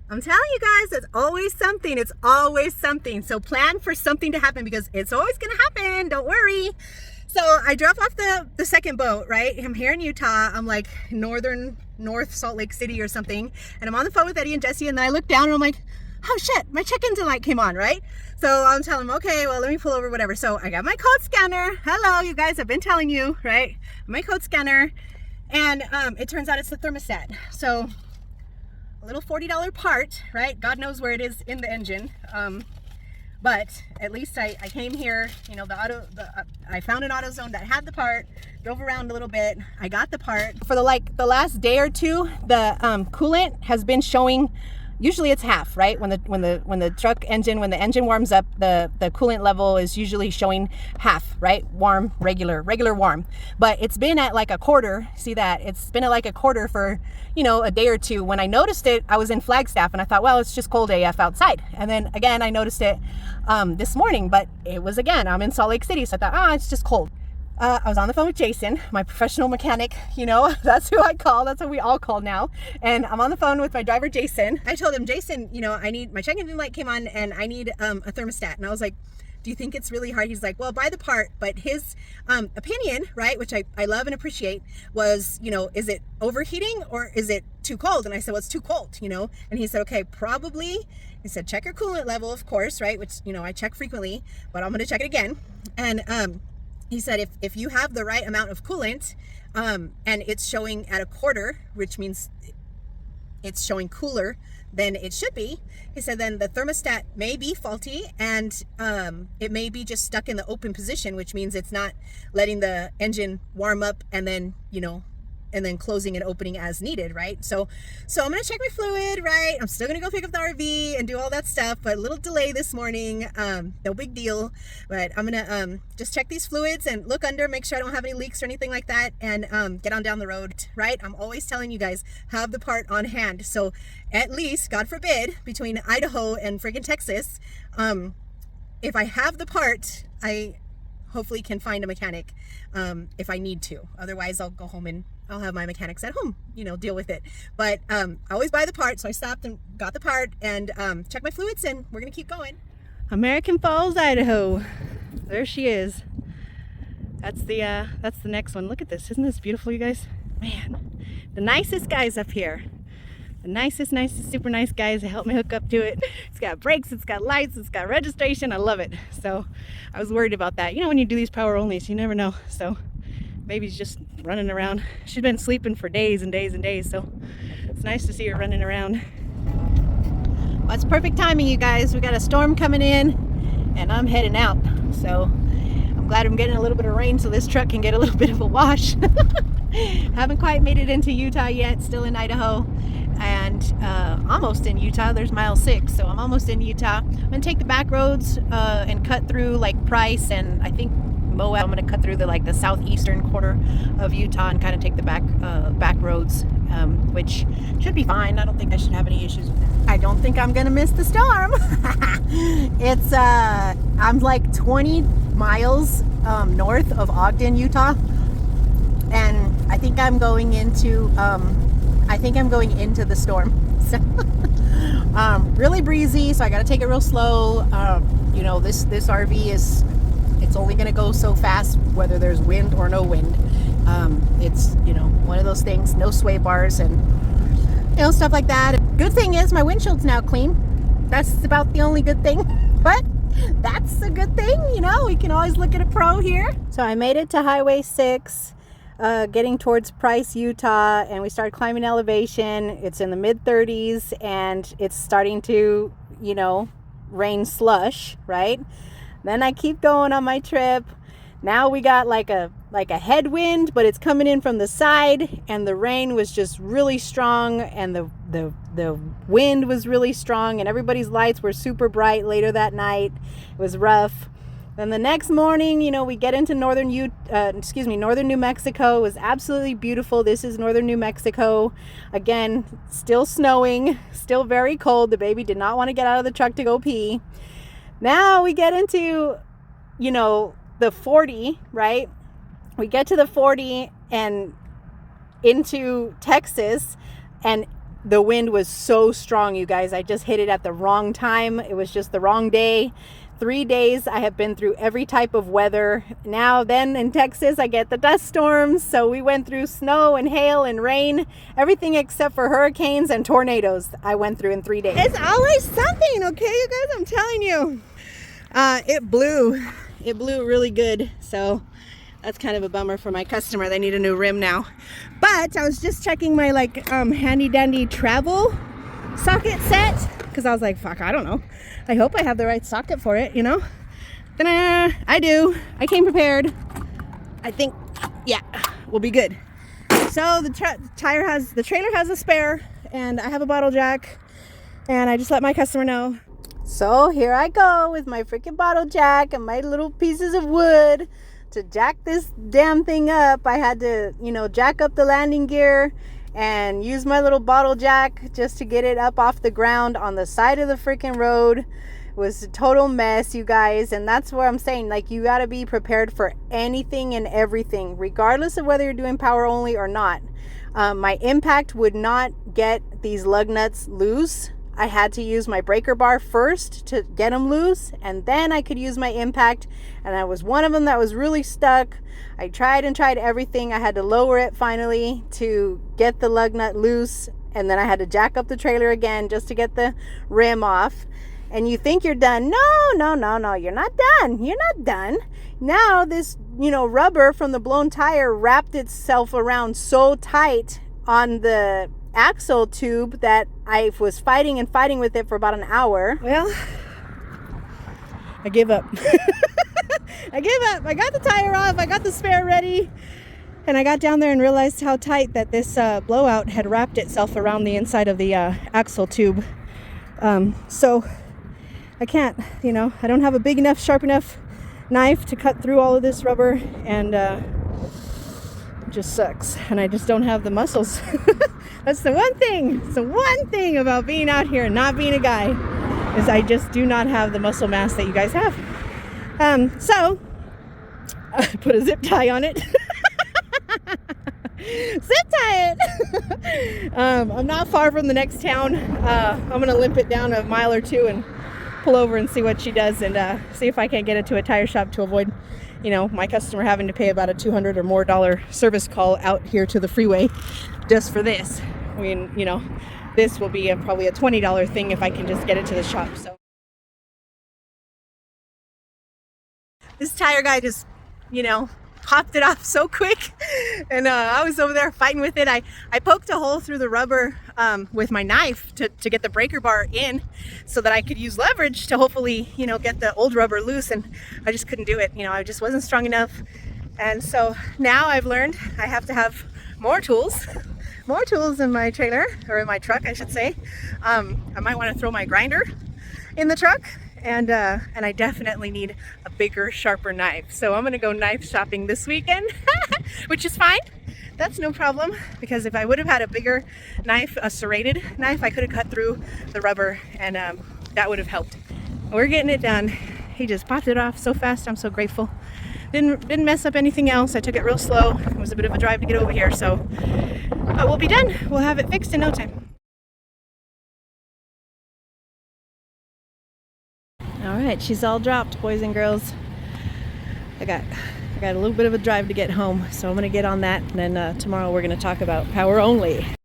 I'm telling you guys, it's always something. It's always something. So plan for something to happen because it's always going to happen. Don't worry. So I drove off the second boat, right? I'm here in Utah. I'm like North Salt Lake City or something. And I'm on the phone with Eddie and Jesse. And then I look down and I'm like, oh shit, my check-in light came on, right? So I'm telling them, okay, well, let me pull over, whatever. So I got my code scanner. Hello, you guys, I've been telling you, right? My code scanner. And it turns out it's the thermostat. So a little $40 part, right? God knows where it is in the engine. But at least I came here, you know, I found an AutoZone that had the part, drove around a little bit. I got the part. For the last day or two, the coolant has been showing. Usually it's half, right? When the truck engine, when the engine warms up, the coolant level is usually showing half, right? Warm, regular warm. But it's been at like a quarter. See that? It's been at like a quarter for, you know, a day or two. When I noticed it, I was in Flagstaff and I thought, well, it's just cold AF outside. And then again, I noticed it this morning, but it was again, I'm in Salt Lake City. So I thought, it's just cold. I was on the phone with Jason, my professional mechanic, you know, that's who I call. That's what we all call now. And I'm on the phone with my driver, Jason. I told him, Jason, you know, I need, my check engine light came on and I need a thermostat. And I was like, do you think it's really hard? He's like, well, buy the part. But his opinion, right, which I love and appreciate, was, you know, is it overheating or is it too cold? And I said, well, it's too cold, you know. And he said, okay, probably. He said, check your coolant level, of course, right, which, you know, I check frequently, but I'm going to check it again. And he said, if you have the right amount of coolant and it's showing at a quarter, which means it's showing cooler than it should be, he said, then the thermostat may be faulty and it may be just stuck in the open position, which means it's not letting the engine warm up and then, you know, and then closing and opening as needed, right? So I'm gonna check my fluid, right? I'm still gonna go pick up the RV and do all that stuff, but a little delay this morning, no big deal. But I'm gonna just check these fluids and look under, make sure I don't have any leaks or anything like that, and get on down the road, right? I'm always telling you guys, have the part on hand. So at least, God forbid, between Idaho and friggin' Texas, if I have the part, I hopefully can find a mechanic if I need to. Otherwise, I'll go home and I'll have my mechanics at home, you know, deal with it. But I always buy the part, so I stopped and got the part and checked my fluids, and we're gonna keep going. American Falls, Idaho. There she is. That's the next one. Look at this. Isn't this beautiful, you guys? Man, the nicest guys up here. The nicest, super nice guys that helped me hook up to it. It's got brakes, it's got lights, it's got registration. I love it. So I was worried about that. You know, when you do these power onlys, you never know. So baby's just running around. She's been sleeping for days and days and days, so it's nice to see her running around. Well, it's perfect timing, you guys. We got a storm coming in and I'm heading out. So I'm glad I'm getting a little bit of rain so this truck can get a little bit of a wash. Haven't quite made it into Utah yet, still in Idaho and almost in Utah. There's mile 6, so I'm almost in Utah. I'm gonna take the back roads and cut through like Price and I think Moab. I'm going to cut through the southeastern quarter of Utah and kind of take the back roads, which should be fine. I don't think I should have any issues with that. I don't think I'm going to miss the storm. It's I'm like 20 miles north of Ogden, Utah, and I think I'm going into the storm. So really breezy, so I got to take it real slow. You know, this RV it's only going to go so fast whether there's wind or no wind. It's, you know, one of those things, no sway bars and, you know, stuff like that. Good thing is my windshield's now clean. That's about the only good thing, but that's a good thing, you know, we can always look at a pro here. So I made it to Highway 6, getting towards Price, Utah, and we started climbing elevation. It's in the mid 30s and it's starting to, you know, rain slush, right? Then I keep going on my trip. Now we got like a headwind, but it's coming in from the side, and the rain was just really strong, and the wind was really strong, and everybody's lights were super bright later that night. It was rough. Then the next morning, you know, we get into northern New Mexico. It was absolutely beautiful. This is northern New Mexico. Again, still snowing, still very cold. The baby did not want to get out of the truck to go pee. Now we get into, you know, the 40, right? We get to the 40 and into Texas, and the wind was so strong, you guys. I just hit it at the wrong time. It was just the wrong day. 3 days I have been through every type of weather. Now then in Texas I get the dust storms, so we went through snow and hail and rain, everything except for hurricanes and tornadoes I went through in 3 days. It's always something, okay, you guys, I'm telling you. It blew really good, so that's kind of a bummer for my customer. They need a new rim now. But I was just checking my handy dandy travel socket set, because I was like, fuck, I don't know, I hope I have the right socket for it, you know. Ta-da! I do. I came prepared. I think, yeah, we'll be good. So the trailer has a spare, and I have a bottle jack, and I just let my customer know. So here I go with my freaking bottle jack and my little pieces of wood to jack this damn thing up. I had to, you know, jack up the landing gear and use my little bottle jack just to get it up off the ground on the side of the freaking road. It was a total mess, you guys, and that's what I'm saying. Like, you got to be prepared for anything and everything, regardless of whether you're doing power only or not. My impact would not get these lug nuts loose. I had to use my breaker bar first to get them loose, and then I could use my impact, and that was one of them that was really stuck. I tried and tried everything. I had to lower it finally to get the lug nut loose, and then I had to jack up the trailer again just to get the rim off. And you think you're done. No, you're not done. You're not done. Now this, you know, rubber from the blown tire wrapped itself around so tight on the axle tube that I was fighting with it for about an hour. Well, I give up. I gave up. I got the tire off. I got the spare ready. And I got down there and realized how tight that this blowout had wrapped itself around the inside of the axle tube. So I can't, you know, I don't have a big enough, sharp enough knife to cut through all of this rubber, and it just sucks. And I just don't have the muscles. That's the one thing. It's the one thing about being out here and not being a guy, is I just do not have the muscle mass that you guys have. So I put a zip tie on it. Zip tie it. I'm not far from the next town. I'm gonna limp it down a mile or two and pull over and see what she does, and see if I can't get it to a tire shop to avoid, you know, my customer having to pay about a $200 or more service call out here to the freeway just for this. I mean, you know, this will be probably a $20 thing if I can just get it to the shop. So this tire guy just, you know, popped it off so quick, and I was over there fighting with it. I poked a hole through the rubber with my knife to get the breaker bar in, so that I could use leverage to hopefully, you know, get the old rubber loose, and I just couldn't do it. You know, I just wasn't strong enough. And so now I've learned I have to have more tools in my trailer, or in my truck I should say. I might want to throw my grinder in the truck, and I definitely need a bigger, sharper knife. So I'm gonna go knife shopping this weekend, which is fine. That's no problem, because if I would have had a bigger knife, a serrated knife, I could have cut through the rubber, and that would have helped. We're getting it done. He just popped it off so fast. I'm so grateful. Didn't mess up anything else. I took it real slow. It was a bit of a drive to get over here, so we'll be done. We'll have it fixed in no time. All right, she's all dropped, boys and girls. I got a little bit of a drive to get home, so I'm gonna get on that, and then tomorrow we're gonna talk about power only.